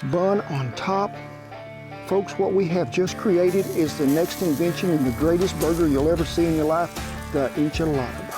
bun on top. Folks, what we have just created is the next invention and the greatest burger you'll ever see in your life, the enchilada burger.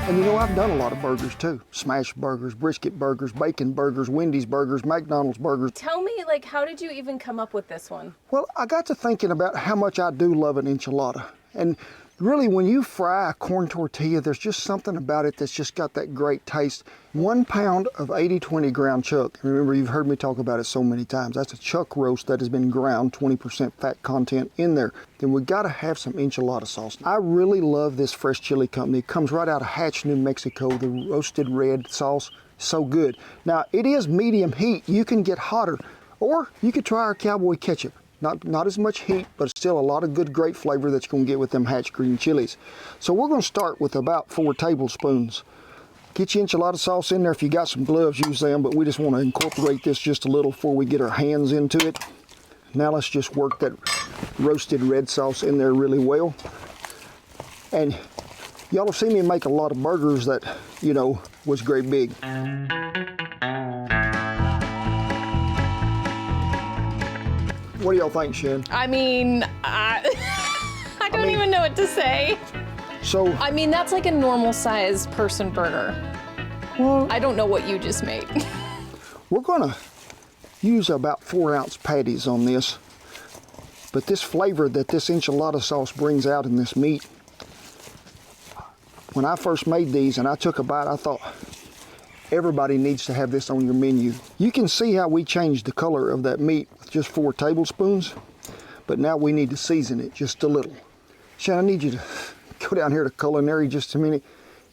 And you know, I've done a lot of burgers too. Smash burgers, brisket burgers, bacon burgers, Wendy's burgers, McDonald's burgers. Tell me, like, how did you even come up with this one? Well, I got to thinking about how much I do love an enchilada. And really, when you fry a corn tortilla, there's just something about it that's just got that great taste. 1 pound of 80/20 ground chuck. Remember, you've heard me talk about it so many times. That's a chuck roast that has been ground, 20% fat content in there. Then we gotta have some enchilada sauce. I really love this fresh chili company. It comes right out of Hatch, New Mexico. The roasted red sauce, so good. Now, it is medium heat. You can get hotter, or you could try our Cowboy ketchup. Not as much heat, but still a lot of good, great flavor that you're gonna get with them Hatch green chilies. So we're gonna start with about 4 tablespoons. Get your enchilada sauce in there. If you got some gloves, use them, but we just wanna incorporate this just a little before we get our hands into it. Now let's just work that roasted red sauce in there really well. And y'all have seen me make a lot of burgers that, you know, was great big. What do y'all think, Shan? I mean, I don't even know what to say. So, I mean, that's like a normal size person burger. well, I don't know what you just made. we're gonna use about 4-ounce patties on this. But this flavor that this enchilada sauce brings out in this meat, when I first made these and I took a bite, I thought, everybody needs to have this on your menu. You can see how we changed the color of that meat with just 4 tablespoons, but now we need to season it just a little. Shan, I need you to go down here to culinary just a minute.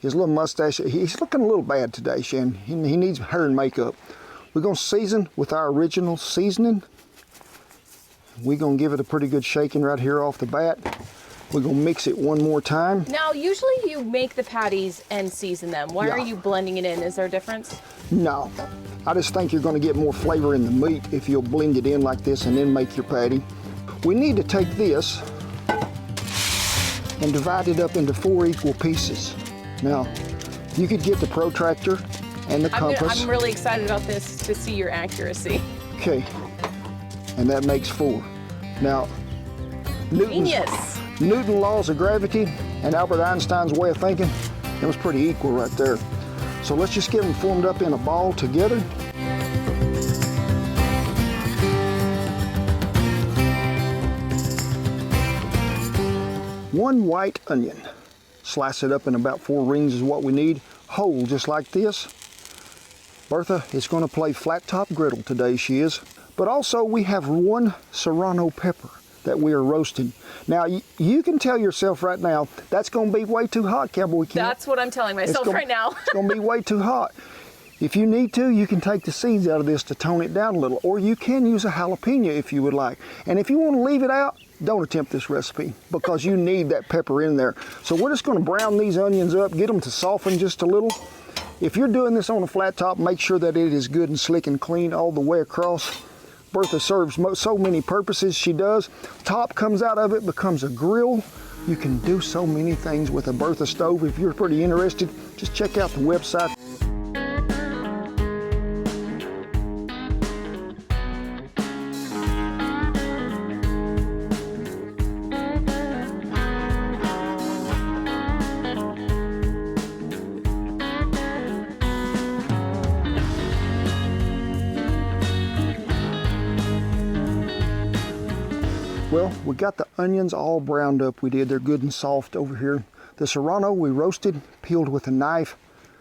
His little mustache, he's looking a little bad today, Shan. He needs hair and makeup. We're gonna season with our original seasoning. We're gonna give it a pretty good shaking right here off the bat. We're gonna mix it one more time. Now, usually you make the patties and season them. Why are you blending it in? Is there a difference? No, I just think you're gonna get more flavor in the meat if you'll blend it in like this and then make your patty. We need to take this and divide it up into 4 equal pieces. Now, you could get the protractor and the compass. I'm really excited about this to see your accuracy. Okay, and that makes 4. Now, Genius. Newton's laws of gravity and Albert Einstein's way of thinking, it was pretty equal right there. So let's just get them formed up in a ball together. One white onion. Slice it up in about 4 rings is what we need. Whole, just like this. Bertha is gonna play flat top griddle today, she is. But also we have 1 serrano pepper that we are roasting. Now, you can tell yourself right now, that's gonna be way too hot, Cowboy Cat. That's what I'm telling myself right now. It's gonna be way too hot. If you need to, you can take the seeds out of this to tone it down a little, or you can use a jalapeno if you would like. And if you wanna leave it out, don't attempt this recipe because you need that pepper in there. So we're just gonna brown these onions up, get them to soften just a little. If you're doing this on a flat top, make sure that it is good and slick and clean all the way across. Bertha serves so many purposes, she does. Top comes out of it, becomes a grill. You can do so many things with a Bertha stove. If you're pretty interested, just check out the website. Well, we got the onions all browned up. We did. They're good and soft over here. The serrano we roasted, peeled with a knife,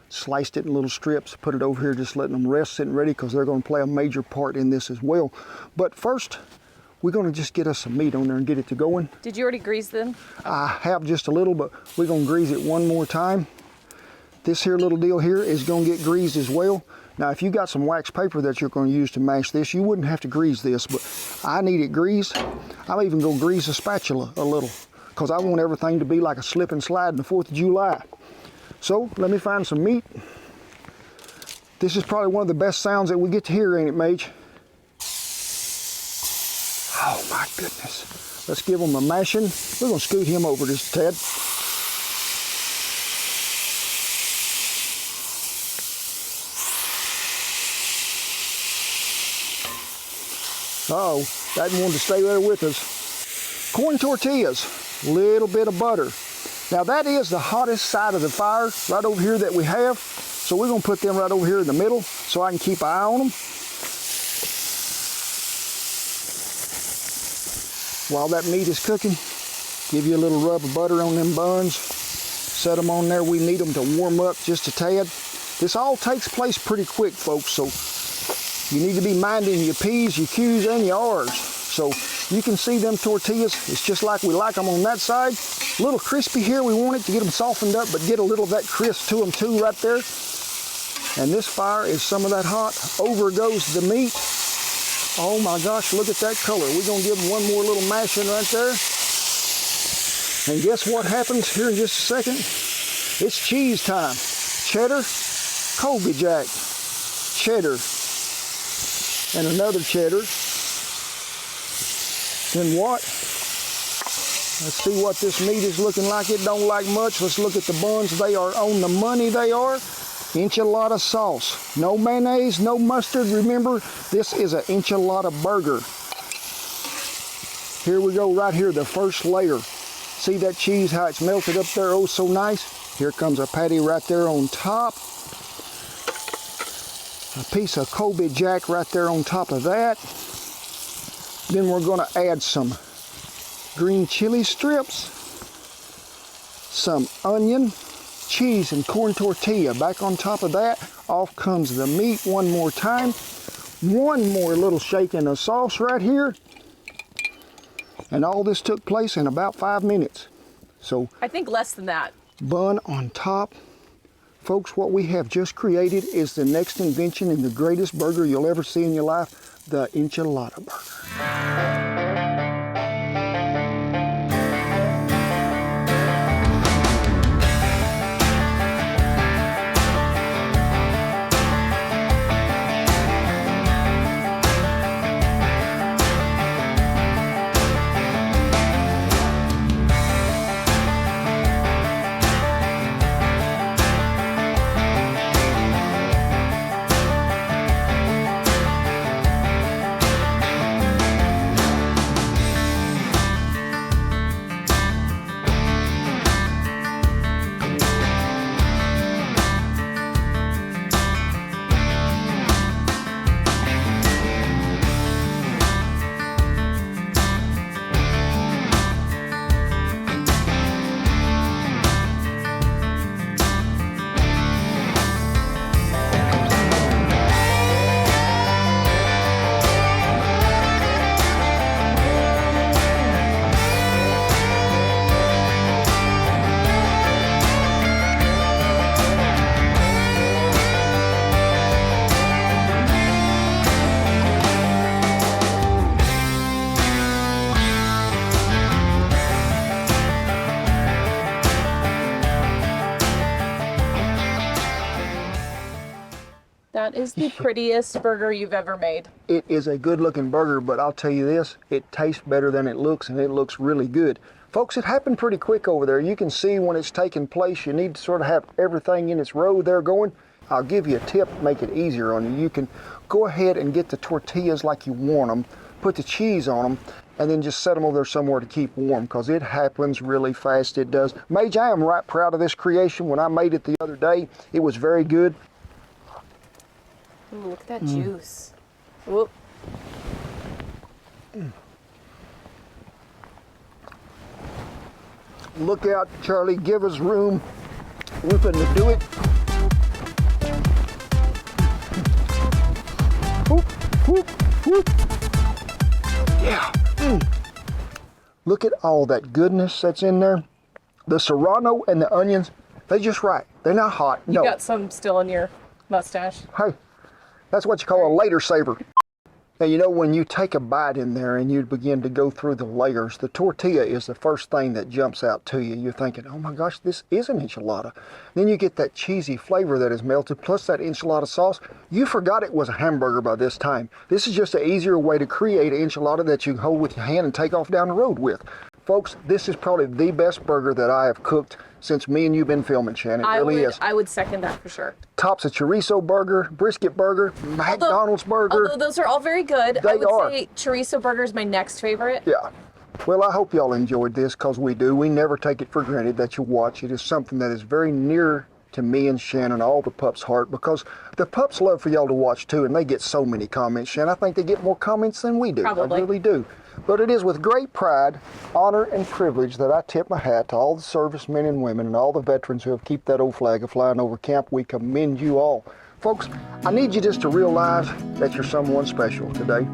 sliced it in little strips, put it over here, just letting them rest, sitting ready, because they're going to play a major part in this as well. But first, we're going to just get us some meat on there and get it to going. Did you already grease them? I have just a little, but we're going to grease it one more time. This here little deal here is going to get greased as well. Now, if you got some wax paper that you're going to use to mash this, you wouldn't have to grease this, but I need it greased. I'm even going to grease the spatula a little because I want everything to be like a slip and slide on the 4th of July. So let me find some meat. This is probably one of the best sounds that we get to hear, ain't it, Mage? Oh my goodness. Let's give them a mashing. We're gonna scoot him over just a tad. Uh-oh, that one wanted to stay there with us. Corn tortillas, little bit of butter. Now that is the hottest side of the fire right over here that we have. So we're gonna put them right over here in the middle so I can keep an eye on them. While that meat is cooking, give you a little rub of butter on them buns. Set them on there. We need them to warm up just a tad. This all takes place pretty quick, folks, so you need to be minding your P's, your Q's, and your R's. So you can see them tortillas. It's just like we like them on that side. A little crispy here. We want it to get them softened up, but get a little of that crisp to them too right there. And this fire is some of that hot. Over goes the meat. Oh my gosh, look at that color. We're gonna give them one more little mashing right there. And guess what happens here in just a second? It's cheese time. Cheddar, Cowboy Jack, cheddar, and another cheddar. Then what? Let's see what this meat is looking like. It don't like much. Let's look at the buns. They are on the money, they are. Enchilada sauce. No mayonnaise, no mustard. Remember, this is an enchilada burger. Here we go right here, the first layer. See that cheese, how it's melted up there, oh so nice. Here comes our patty right there on top. A piece of Cowboy Jack right there on top of that. Then we're gonna add some green chili strips, some onion, cheese, and corn tortilla. Back on top of that, off comes the meat one more time. One more little shaking of sauce right here. And all this took place in about 5 minutes. So I think less than that. Bun on top. Folks, what we have just created is the next invention and the greatest burger you'll ever see in your life, the enchilada burger. That is the prettiest burger you've ever made. It is a good looking burger, but I'll tell you this, it tastes better than it looks, and it looks really good. Folks, it happened pretty quick over there. You can see when it's taking place, you need to sort of have everything in its row there going. I'll give you a tip, make it easier on you. You can go ahead and get the tortillas like you want them, put the cheese on them, and then just set them over there somewhere to keep warm, because it happens really fast, it does. Mage, I am right proud of this creation. When I made it the other day, it was very good. Ooh, look at that juice. Whoop. Look out, Charlie, give us room. We're finna do it. Whoop, whoop, whoop. Yeah. Look at all that goodness that's in there. The serrano and the onions, they're just right. They're not hot. You got some still in your mustache. Hey, that's what you call a later saver. Now, you know, when you take a bite in there and you begin to go through the layers, the tortilla is the first thing that jumps out to you. You're thinking, oh my gosh, this is an enchilada. Then you get that cheesy flavor that is melted, plus that enchilada sauce. You forgot it was a hamburger by this time. This is just an easier way to create an enchilada that you can hold with your hand and take off down the road with. Folks, this is probably the best burger that I have cooked since me and you've been filming, Shannon. It really is. I would second that for sure. Tops a chorizo burger, brisket burger, McDonald's burger. Although those are all very good, I would say chorizo burger is my next favorite. Yeah. Well, I hope y'all enjoyed this, because we do. We never take it for granted that you watch. It is something that is very near to me and Shannon, all the pups' heart, because the pups love for y'all to watch too, and they get so many comments. Shannon, I think they get more comments than we do. Probably. I really do. But it is with great pride, honor, and privilege that I tip my hat to all the servicemen and women and all the veterans who have kept that old flag flying over camp. We commend you all. Folks, I need you just to realize that you're someone special today.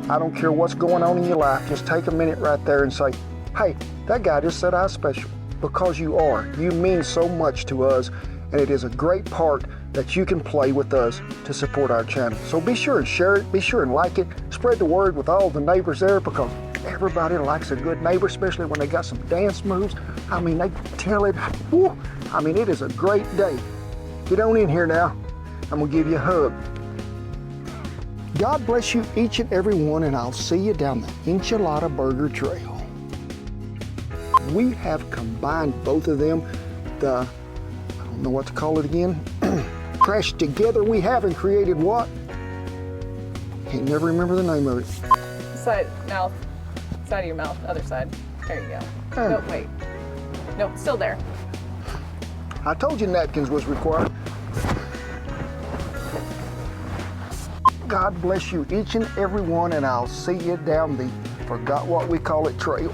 I don't care what's going on in your life, just take a minute right there and say, hey, that guy just said I was special. Because you are. You mean so much to us, and it is a great part that you can play with us to support our channel. So be sure and share it, be sure and like it, spread the word with all the neighbors there, because everybody likes a good neighbor, especially when they got some dance moves. I mean, they tell it, whew, I mean, it is a great day. Get on in here now. I'm gonna give you a hug. God bless you each and every one, and I'll see you down the Enchilada Burger Trail. We have combined both of them, I don't know what to call it again, crashed together we have and created what? Can't never remember the name of it. Side of your mouth, other side. There you go. No, wait. Nope, still there. I told you napkins was required. God bless you each and every one, and I'll see you down the forgot what we call it trail.